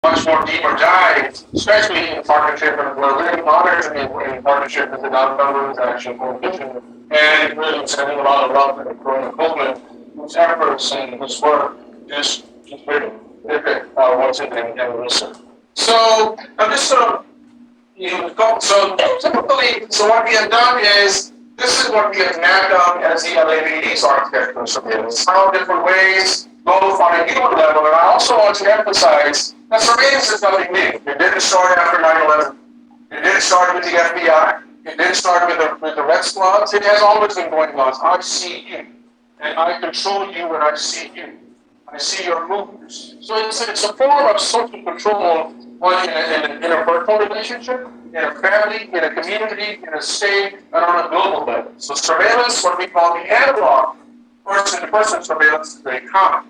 much more deeper dive, especially in partnership, and we're really honored to be in partnership with the Non-Government Action Coalition, and really sending a lot of love to Corona Copeland, whose efforts and whose work is really what's in and listen. So I'm just sort of so typically, so what we have done is, this is what we have mapped out as the LAPD's architectural surveillance. How different ways, both on a human level, and I also want to emphasize that surveillance is nothing new. It didn't start after 9/11. It didn't start with the FBI. It didn't start with the Red Squads. It has always been going on. I see you, and I control you when I see you. I see your movements. So it's a form of social control in an interpersonal relationship, in a family, in a community, in a state, and on a global level. So surveillance, what we call the analog person-to-person surveillance, is very common.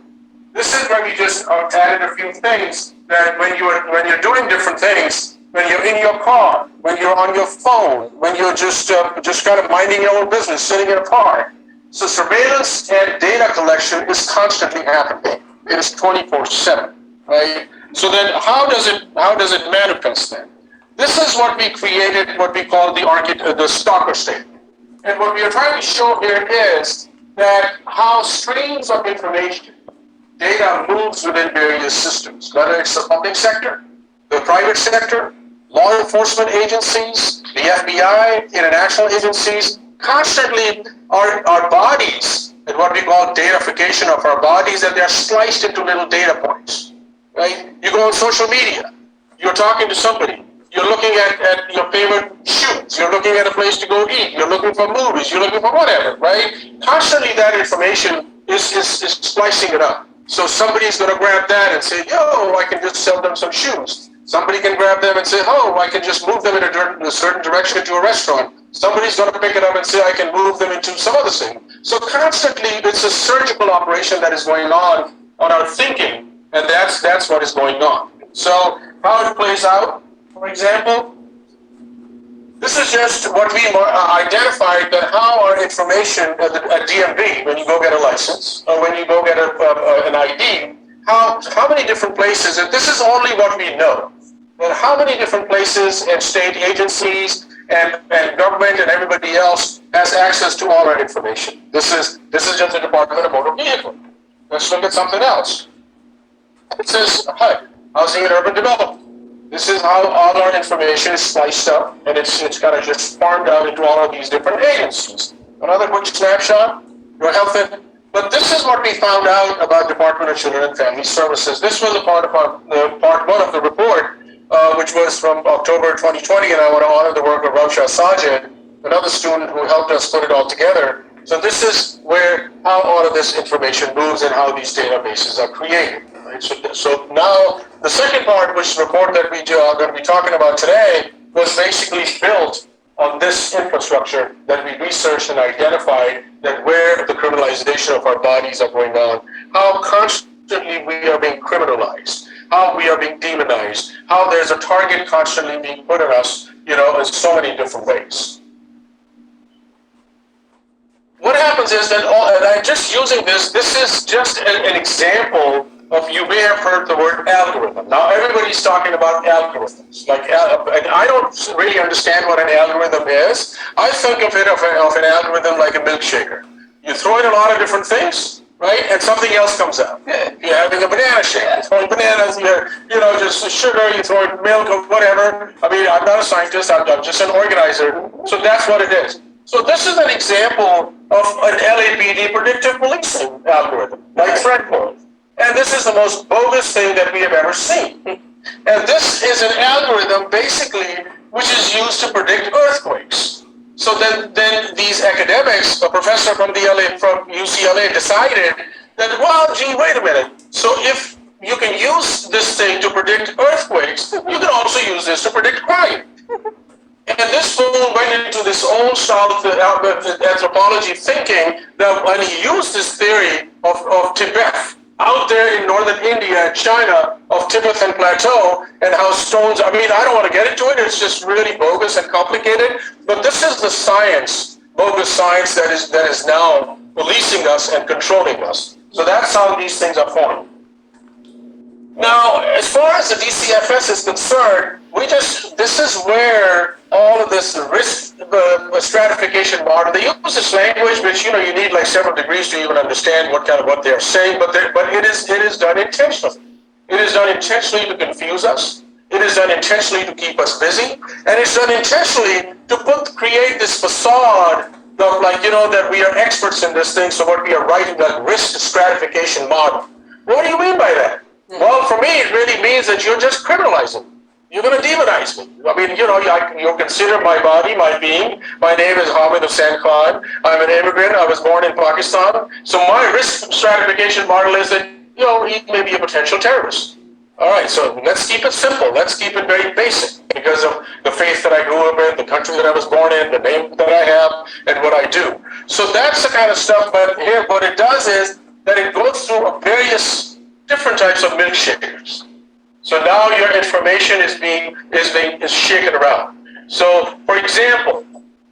This is where we just added a few things that when you're doing different things, when you're in your car, when you're on your phone, when you're just kind of minding your own business, sitting in a car. So surveillance and data collection is constantly happening. It is 24/7, right? So then, how does it manifest then? This is what we created, what we call the Stalker statement. And what we are trying to show here is that how streams of information, data moves within various systems, whether it's the public sector, the private sector, law enforcement agencies, the FBI, international agencies. Constantly, our bodies, and what we call datafication of our bodies, and they're sliced into little data points, right? You go on social media, you're talking to somebody, you're looking at your favorite shoes, you're looking at a place to go eat, you're looking for movies, you're looking for whatever, right? Constantly that information is splicing it up. So somebody's going to grab that and say, yo, I can just sell them some shoes. Somebody can grab them and say, oh, I can just move them in a certain direction to a restaurant. Somebody's going to pick it up and say, I can move them into some other thing. So constantly, it's a surgical operation that is going on our thinking, and that's what is going on. So how it plays out, for example, this is just what we identified, that how our information at DMV, when you go get a license, or when you go get an ID, how many different places, and this is only what we know, and how many different places and state agencies and government and everybody else has access to all our information. This is just the Department of Motor Vehicle. Let's look at something else. It says HUD, Housing and Urban Development. This is how all our information is sliced up, and it's kind of just farmed out into all of these different agencies. Another quick snapshot, your health and, but this is what we found out about Department of Children and Family Services. This was a part of part one of the report, which was from October 2020, and I want to honor the work of Ravsha Sajid, another student who helped us put it all together. So this is how all of this information moves and how these databases are created. Right? So now the second part, which report that we are going to be talking about today, was basically built on this infrastructure that we researched and identified, that where the criminalization of our bodies are going on, how constantly we are being criminalized, how we are being demonized, how there's a target constantly being put on us, in so many different ways. What happens is that, and I'm just using this is just an example of, you may have heard the word algorithm. Now everybody's talking about algorithms. And I don't really understand what an algorithm is. I think of it of an algorithm like a milkshaker. You throw in a lot of different things, right? And something else comes out. You're having a banana shake. You're throwing bananas, just sugar, you throw in milk or whatever. I mean, I'm not a scientist, I'm just an organizer. So that's what it is. So this is an example of an LAPD predictive policing algorithm, like Threadcore. And this is the most bogus thing that we have ever seen. And this is an algorithm, basically, which is used to predict earthquakes. So then these academics, a professor from UCLA decided that, well, gee, wait a minute. So if you can use this thing to predict earthquakes, you can also use this to predict crime. And this fool went into this old style of anthropology thinking that when he used this theory of Tibet, out there in northern India and China, of Tibetan Plateau, and how stones, I mean, I don't want to get into it, it's just really bogus and complicated, but this is the science, bogus science that is now policing us and controlling us. So that's how these things are formed. Now, as far as the DCFS is concerned, this is where all of this risk stratification model, they use this language, which, you need like several degrees to even understand what they're saying, but it is done intentionally. It is done intentionally to confuse us. It is done intentionally to keep us busy, and it's done intentionally to create this facade of that we are experts in this thing, so what we are writing that risk stratification model. What do you mean by that? Well, for me, it really means that you're just criminalizing. You're going to demonize me. I mean, you consider my body, my being. My name is Hamid Hussain Khan. I'm an immigrant. I was born in Pakistan. So my risk stratification model is that, he may be a potential terrorist. All right, so let's keep it simple. Let's keep it very basic because of the faith that I grew up in, the country that I was born in, the name that I have, and what I do. So that's the kind of stuff, but here what it does is that it goes through various different types of milkshakers. So now your information is shaken around. So, for example,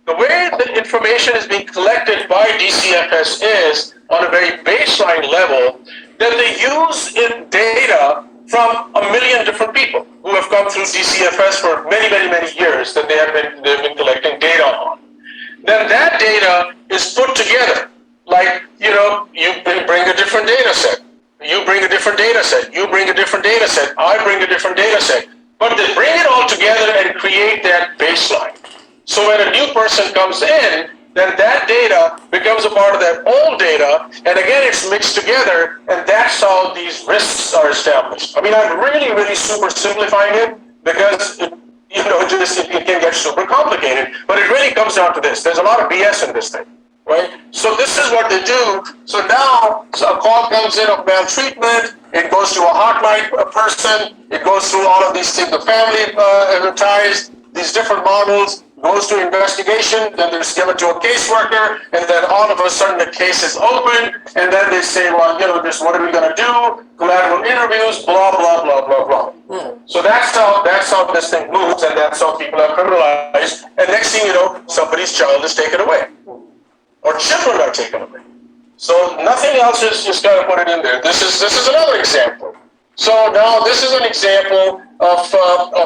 the way the information is being collected by DCFS is on a very baseline level that they use in data from a million different people who have come through DCFS for many, many, many years that they've been collecting data on. Then that data is put together. Like, you bring a different data set. You bring a different data set. You bring a different data set. I bring a different data set. But they bring it all together and create that baseline. So when a new person comes in, then that data becomes a part of that old data, and again it's mixed together, and that's how these risks are established. I mean, I'm really, really super simplifying it because it can get super complicated, but it really comes down to this. There's a lot of BS in this thing. Right? So this is what they do. So now a call comes in of maltreatment, it goes to a hotline person, it goes through all of these things, the family ties, these different models, goes to investigation, then they're given to a caseworker, and then all of a sudden the case is open, and then they say, well, this, what are we going to do? Collateral interviews, blah, blah, blah, blah, blah. So that's how this thing moves, and that's how people are criminalized, and next thing you know, somebody's child is taken away. Or children are taken away. So nothing else is just got to put it in there. This is another example. So now this is an example of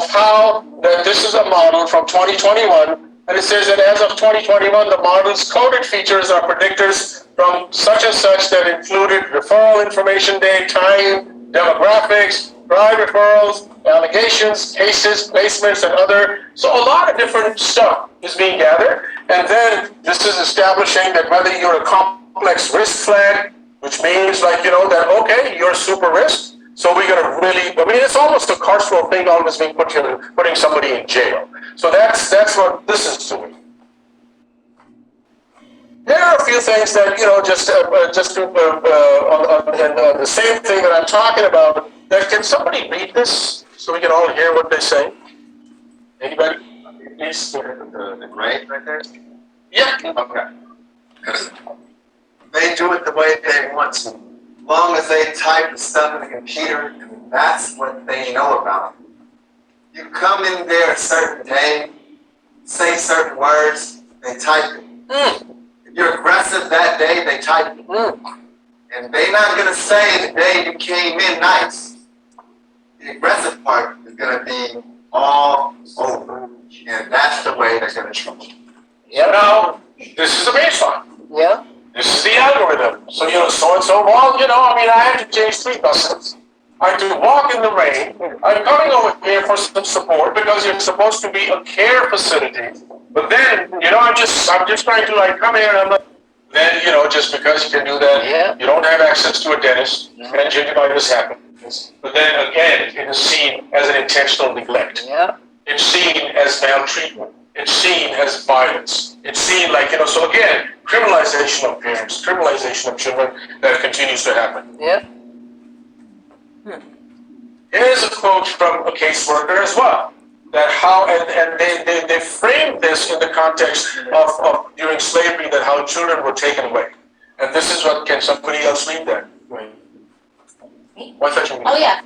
how that this is a model from 2021, and it says that as of 2021, the model's coded features are predictors from such and such that included referral information date, time, demographics, prior referrals, allegations, cases, placements, and other. So a lot of different stuff is being gathered. And then this is establishing that whether you're a complex risk flag, which means that, okay, you're super risk. So we're going to it's almost a carceral thing almost being putting somebody in jail. So that's what this is doing. There are a few things that, on the same thing that I'm talking about, that can somebody read this so we can all hear what they say? Anybody? Please. The grade right there? Yeah. Okay. They do it the way they want to. As long as they type the stuff in the computer, and that's what they know about. You come in there a certain day, say certain words, they type it. If you're aggressive that day, they type it. And they're not going to say the day you came in nice. The aggressive part is going to be all over. And that's the way they're going to treat you. Yeah. Now, this is the baseline. Yeah. This is the algorithm. So, so-and-so, well, I have to change 3 buses. I have to walk in the rain. I'm coming over here for some support because you're supposed to be a care facility. But then, I'm just trying to come here and I'm like, then, just because you can do that, you don't have access to a dentist, and gingivitis happens. But then again, it is seen as an intentional neglect. Yeah. It's seen as maltreatment. It's seen as violence. It's seen so again, criminalization of parents, criminalization of children, that continues to happen. Yeah. Here's a quote from a caseworker as well, that how, and they framed this in the context of during slavery, that how children were taken away. And this is what, can somebody else read that? Me? What's that you mean? Oh yeah.